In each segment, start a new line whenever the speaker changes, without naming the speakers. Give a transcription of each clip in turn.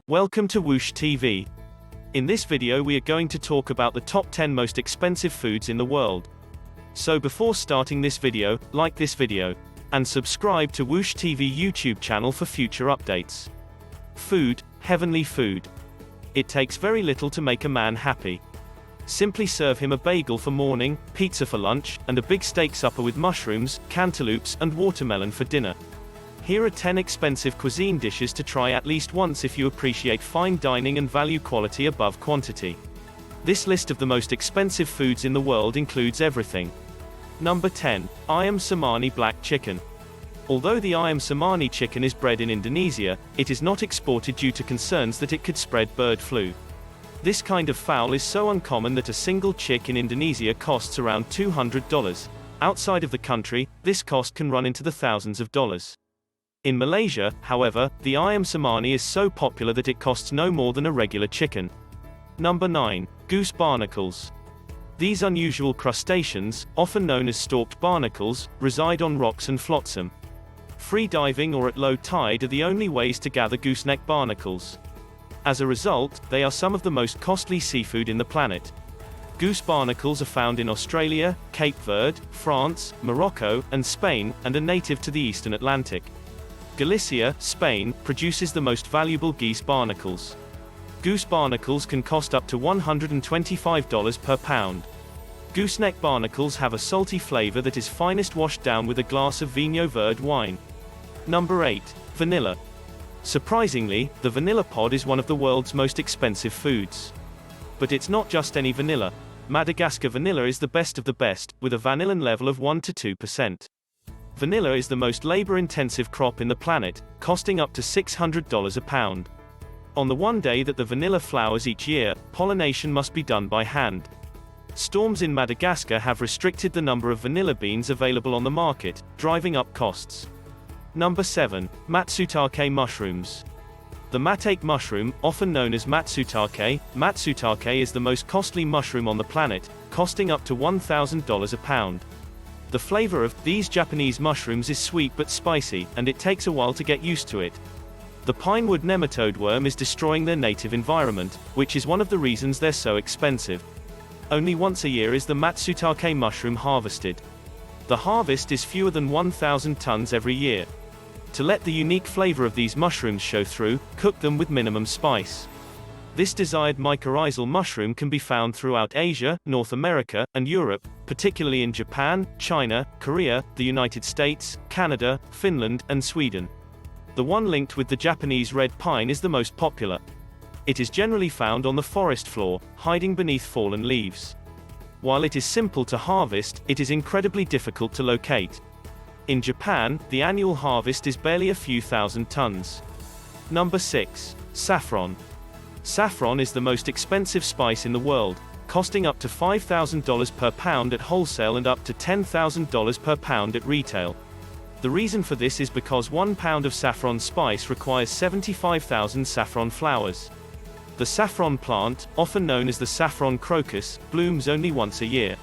Welcome to Woosh TV. In this video we are going to talk about the top 10 most expensive foods in the world. So before starting this video, like this video, and subscribe to Woosh TV YouTube channel for future updates. Food, heavenly food. It takes very little to make a man happy. Simply serve him a bagel for morning, pizza for lunch, and a big steak supper with mushrooms, cantaloupes, and watermelon for dinner. Here are 10 expensive cuisine dishes to try at least once if you appreciate fine dining and value quality above quantity. This list of the most expensive foods in the world includes everything. Number 10. Ayam Cemani Black Chicken. Although the Ayam Cemani chicken is bred in Indonesia, it is not exported due to concerns that it could spread bird flu. This kind of fowl is so uncommon that a single chick in Indonesia costs around $200. Outside of the country, this cost can run into the thousands of dollars. In Malaysia, however, the Ayam Cemani is so popular that it costs no more than a regular chicken. Number 9. Goose barnacles. These unusual crustaceans, often known as stalked barnacles, reside on rocks and flotsam. Free diving or at low tide are the only ways to gather gooseneck barnacles. As a result, they are some of the most costly seafood in the planet. Goose barnacles are found in Australia, Cape Verde, France, Morocco, and Spain, and are native to the eastern Atlantic. Galicia, Spain, produces the most valuable geese barnacles. Goose barnacles can cost up to $125 per pound. Gooseneck barnacles have a salty flavor that is finest washed down with a glass of 𝐦𝐤𝐤𝐵 wine. Number 8. Vanilla. Surprisingly, the vanilla pod is one of the world's most expensive foods. But it's not just any vanilla. Madagascar vanilla is the best of the best, with a vanillin level of 1 to 2%. Vanilla is the most labor-intensive crop in the planet, costing up to $600 a pound. On the one day that the vanilla flowers each year, pollination must be done by hand. Storms in Madagascar have restricted the number of vanilla beans available on the market, driving up costs. Number 7. Matsutake mushrooms. The matsutake mushroom, often known as matsutake is the most costly mushroom on the planet, costing up to $1,000 a pound. The flavor of these Japanese mushrooms is sweet but spicy, and it takes a while to get used to it. The pinewood nematode worm is destroying their native environment, which is one of the reasons they're so expensive. Only once a year is the matsutake mushroom harvested. The harvest is fewer than 1,000 tons every year. To let the unique flavor of these mushrooms show through, cook them with minimum spice. This desired mycorrhizal mushroom can be found throughout Asia, North America, and Europe, particularly in Japan, China, Korea, the United States, Canada, Finland, and Sweden. The one linked with the Japanese red pine is the most popular. It is generally found on the forest floor, hiding beneath fallen leaves. While it is simple to harvest, it is incredibly difficult to locate. In Japan, the annual harvest is barely a few thousand tons. Number 6. Saffron. Saffron is the most expensive spice in the world, costing up to $5,000 per pound at wholesale and up to $10,000 per pound at retail. The reason for this is because 1 pound of saffron spice requires 75,000 saffron flowers. The saffron plant, often known as the saffron crocus, blooms only once a year.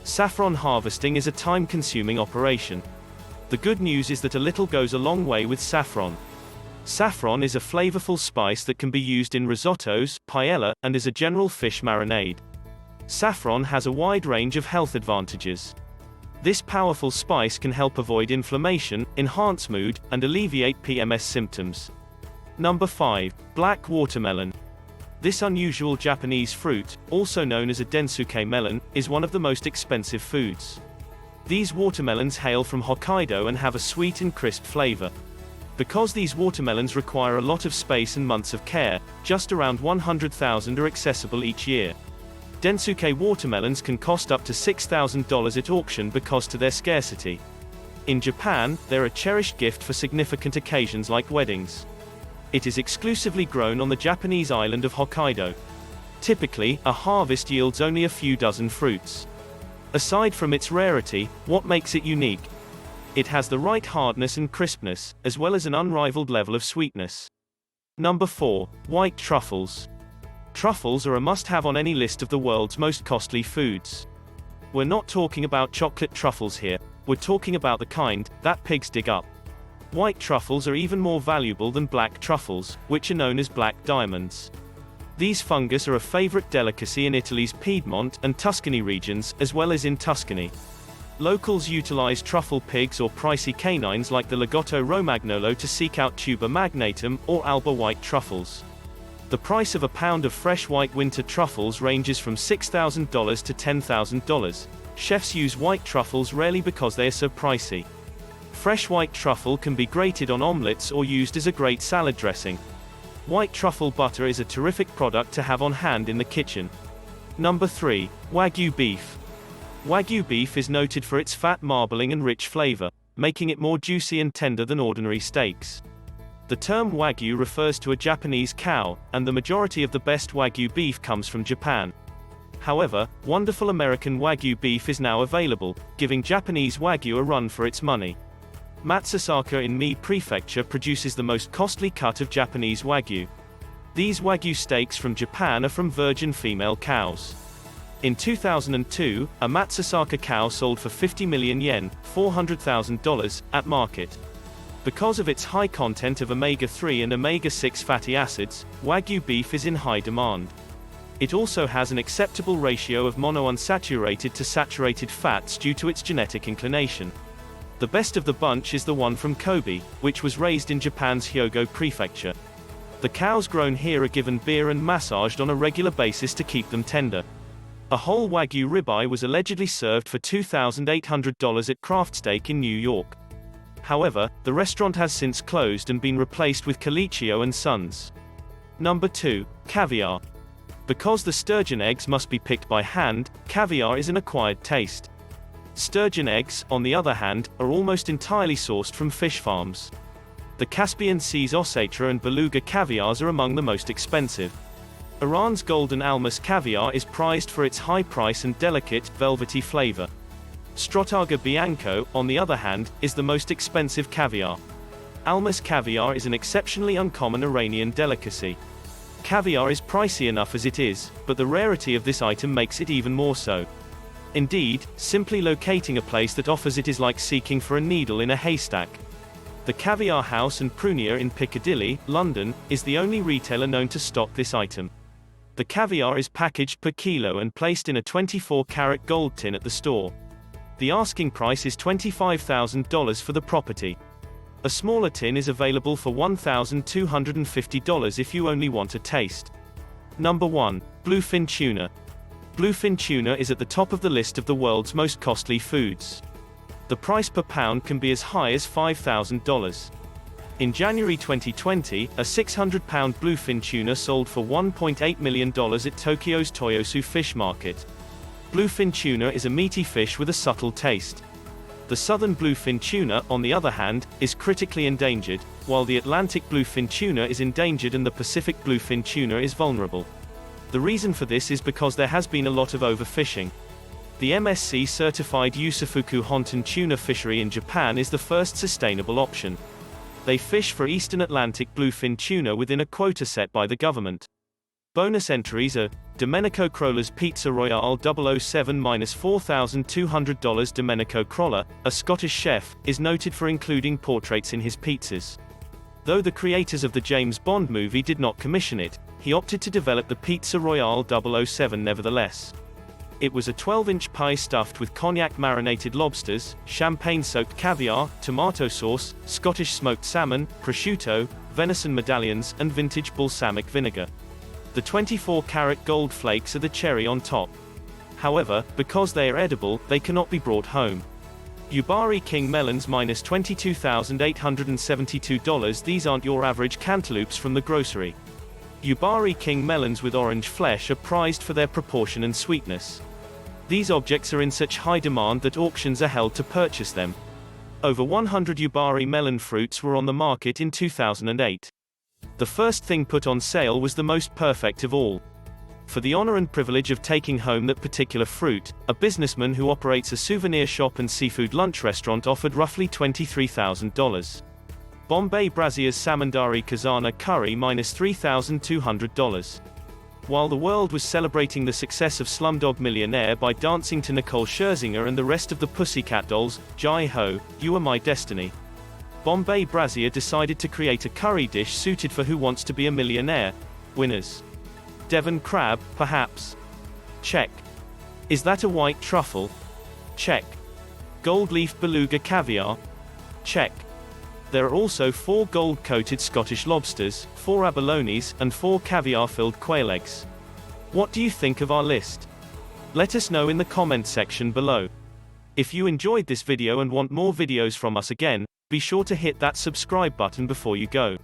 Saffron harvesting is a time-consuming operation. The good news is that a little goes a long way with saffron. Saffron is a flavorful spice that can be used in risottos, paella, and as a general fish marinade. Saffron has a wide range of health advantages. This powerful spice can help avoid inflammation, enhance mood, and alleviate PMS symptoms. Number 5. Black watermelon. This unusual Japanese fruit, also known as a densuke melon, is one of the most expensive foods. These watermelons hail from Hokkaido and have a sweet and crisp flavor. Because these watermelons require a lot of space and months of care, just around 100,000 are accessible each year. Densuke watermelons can cost up to $6,000 at auction because to their scarcity. In Japan, they're a cherished gift for significant occasions like weddings. It is exclusively grown on the Japanese island of Hokkaido. Typically, a harvest yields only a few dozen fruits. Aside from its rarity, what makes it unique? It has the right hardness and crispness, as well as an unrivaled level of sweetness. Number 4. White truffles. Truffles are a must-have on any list of the world's most costly foods. We're not talking about chocolate truffles here, we're talking about the kind that pigs dig up. White truffles are even more valuable than black truffles, which are known as black diamonds. These fungus are a favorite delicacy in Italy's Piedmont and Tuscany regions, as well as in Tuscany. Locals utilize truffle pigs or pricey canines like the Lagotto romagnolo to seek out tuber magnatum, or alba white truffles. The price of a pound of fresh white winter truffles ranges from $6,000 to $10,000. Chefs use white truffles rarely because they are so pricey. Fresh white truffle can be grated on omelets or used as a great salad dressing. White truffle butter is a terrific product to have on hand in the kitchen. Number 3. Wagyu beef. Wagyu beef is noted for its fat marbling and rich flavor, making it more juicy and tender than ordinary steaks. The term wagyu refers to a Japanese cow, and the majority of the best wagyu beef comes from Japan. However, wonderful American wagyu beef is now available, giving Japanese wagyu a run for its money. Matsutake in Mie Prefecture produces the most costly cut of Japanese wagyu. These wagyu steaks from Japan are from virgin female cows. In 2002, a Matsutake cow sold for 50 million yen, $400,000, at market. Because of its high content of omega-3 and omega-6 fatty acids, wagyu beef is in high demand. It also has an acceptable ratio of monounsaturated to saturated fats due to its genetic inclination. The best of the bunch is the one from Kobe, which was raised in Japan's Hyogo Prefecture. The cows grown here are given beer and massaged on a regular basis to keep them tender. A whole wagyu ribeye was allegedly served for $2,800 at Craft Steak in New York. However, the restaurant has since closed and been replaced with 𝐥𝐤𝐤𝐿 & Sons. Number 2. Caviar. Because the sturgeon eggs must be picked by hand, caviar is an acquired taste. Sturgeon eggs, on the other hand, are almost entirely sourced from fish farms. The Caspian Sea's ossetra and beluga caviars are among the most expensive. Iran's golden almas caviar is prized for its high price and delicate, velvety flavor. Stroddaga bianco, on the other hand, is the most expensive caviar. Almas caviar is an exceptionally uncommon Iranian delicacy. Caviar is pricey enough as it is, but the rarity of this item makes it even more so. Indeed, simply locating a place that offers it is like seeking for a needle in a haystack. The Caviar House and Prunier in Piccadilly, London, is the only retailer known to stock this item. The caviar is packaged per kilo and placed in a 24-karat gold tin at the store. The asking price is $25,000 for the property. A smaller tin is available for $1,250 if you only want a taste. Number 1. Bluefin tuna. Bluefin tuna is at the top of the list of the world's most costly foods. The price per pound can be as high as $5,000. In January 2020, a 600-pound bluefin tuna sold for $1.8 million at Tokyo's Toyosu fish market. Bluefin tuna is a meaty fish with a subtle taste. The southern bluefin tuna, on the other hand, is critically endangered, while the Atlantic bluefin tuna is endangered and the Pacific bluefin tuna is vulnerable. The reason for this is because there has been a lot of overfishing. The MSC-certified Yusufuku Honton tuna fishery in Japan is the first sustainable option. They fish for eastern Atlantic bluefin tuna within a quota set by the government. Bonus entries are Domenico Crolla's Pizza Royale 007-$4,200. Domenico Crolla, a Scottish chef, is noted for including portraits in his pizzas. Though the creators of the James Bond movie did not commission it, he opted to develop the Pizza Royale 007 nevertheless. It was a 12-inch pie stuffed with cognac-marinated lobsters, champagne-soaked caviar, tomato sauce, Scottish smoked salmon, prosciutto, venison medallions, and vintage balsamic vinegar. The 24-karat gold flakes are the cherry on top. However, because they are edible, they cannot be brought home. Yubari King melons -$22,872. These aren't your average cantaloupes from the grocery. Yubari King melons with orange flesh are prized for their proportion and sweetness. These objects are in such high demand that auctions are held to purchase them. Over 100 Yubari melon fruits were on the market in 2008. The first thing put on sale was the most perfect of all. For the honor and privilege of taking home that particular fruit, a businessman who operates a souvenir shop and seafood lunch restaurant offered roughly $23,000. Bombay Brazier's Samandari Khazana curry -$3,200. While the world was celebrating the success of Slumdog Millionaire by dancing to 𝐦𝐤𝐤𝐤 and the rest of the Pussycat Dolls, 𝐦𝐤𝐤𝐤, You Are My Destiny, Bombay Brazier decided to create a curry dish suited for Who Wants to Be a Millionaire? Winners. Devon crab, perhaps? Check. Is that a white truffle? Check. Gold leaf beluga caviar? Check. There are also 4 gold-coated Scottish lobsters, 4 abalones, and 4 caviar-filled quail eggs. What do you think of our list? Let us know in the comment section below. If you enjoyed this video and want more videos from us again, be sure to hit that subscribe button before you go.